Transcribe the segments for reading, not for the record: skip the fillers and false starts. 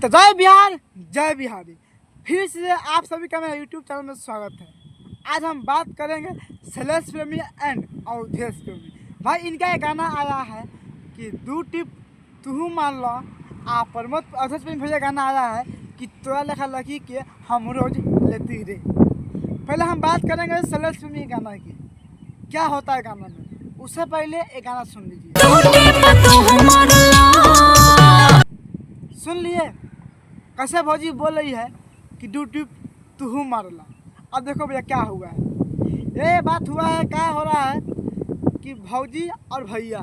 तो जय बिहार जय बिहारी, फिर से आप सभी का मेरा यूट्यूब चैनल में स्वागत है। आज हम बात करेंगे शैलेश प्रेमी एंड अवधेश प्रेमी। भाई इनका एक गाना आया है कि दू टिप तू मान लो। आप प्रमोद अवधेश प्रेमी भैया गाना आया है कि तोरा लेखा लकी के हम रोज लेती रे। पहले हम बात करेंगे शैलेश प्रेमी गाना की, क्या होता है गाना में। उससे पहले एक गाना सुन लीजिए। सुन लिए कैसे भौजी बोल रही है कि ड्यूटी तू मारला। अब देखो भैया क्या हुआ है। ये बात हुआ है, क्या हो रहा है कि भौजी और भैया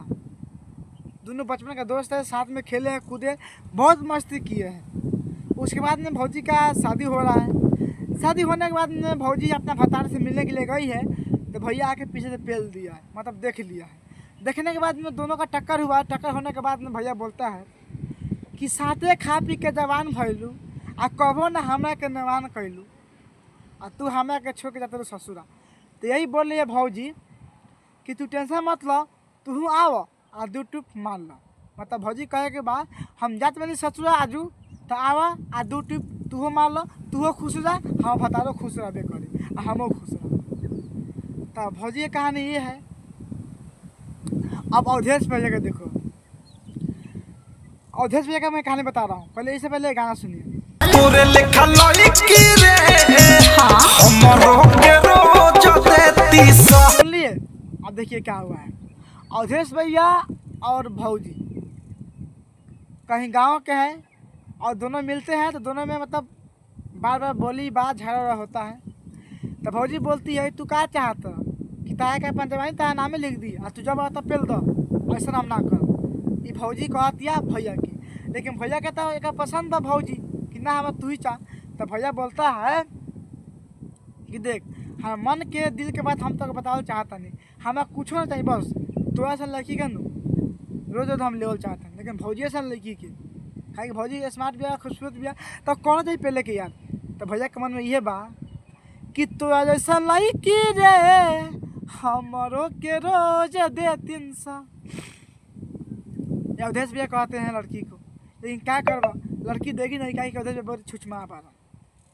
दोनों बचपन का दोस्त है, साथ में खेले हैं, कूदे, बहुत मस्ती किए हैं। उसके बाद में भौजी का शादी हो रहा है। शादी होने के बाद में भौजी अपना भतार से मिलने के लिए गई है तो भैया आके पीछे से पेल दिया है, मतलब देख लिया है। देखने के बाद में दोनों का टक्कर हुआ। टक्कर होने के बाद में भैया बोलता है कि साथे खा पी के जवान भैलू आ कबो ना हमरा के नवान कैलू आ तू हमरा के छोड़ के जाते ससुरा। तो यही बोल रही है भौजी कि तू टेंशन मत लो, तू आओ आ दू टूप मान लो। मतलब भौजी कहे के बाद हम जाते बनी ससुरा आजू तो आवा आ दू टूप तू मान लो, तू खुश रह, हम भतारो खुश रहबे करी आ हमो खुश रह। तो भौजी की कहानी ये है। अब अवधेश भैया के देखो, अवधेश भैया का मैं कहानी बता रहा हूँ। पहले इससे पहले गाना सुनिए। तोरे लेखा लड़की रे हमरो के रोज देती सुन लिए। अब देखिए क्या हुआ है। अवधेश भैया और भौजी कहीं गांव के हैं और दोनों मिलते हैं तो दोनों में मतलब बार बार बोली बात झगड़ा होता है। तो भौजी बोलती है तू क्या चाहता कि ताया का पंचवानी ताया नामे लिख दी और तू जब आता पेल दो, ऐसा नाम ना कर। ये भौजी कहती है भैया की, लेकिन भैया कहता है एक पसंद है भौजी कि ना हम तू ही चाह। तो भैया बोलता है कि देख हम मन के दिल के बात हम तक बताओ चाहता नहीं, हमें कुछ ना चाहिए, बस तोरा सा लड़की का नु रोज रोज हम लेवल चाहते हैं। लेकिन भौजी सा लड़की के खाई भौजी स्मार्ट भी है, खूबसूरत भी है, तो कौन चाहिए पहले के यार। तो भैया के मन में ये बा कि तोरा जैसा लड़की रे हमरो के रोज दे 300। अवधेश भैया कहते हैं लड़की को, लेकिन क्या करवा लड़की देगी नहीं, क्या अवधेश भैया बहुत छुछमा पा रहा।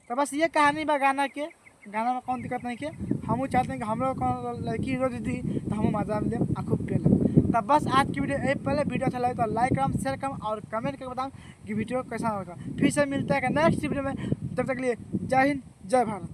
तो बस ये कहानी बा गाना के। गाना में कौन दिक्कत नहीं के, हम चाहते हैं कि हम लोग कौन लड़की रोज दी तो हम मजा में लें आँखों पे लें। तब बस आज की वीडियो पहले वीडियो अच्छा लगे तो लाइक कम शेयर कम और कमेंट करके बताऊँ कि वीडियो कैसा होगा। फिर से मिलता है नेक्स्ट वीडियो में। तब तक के लिए जय हिंद जय भारत।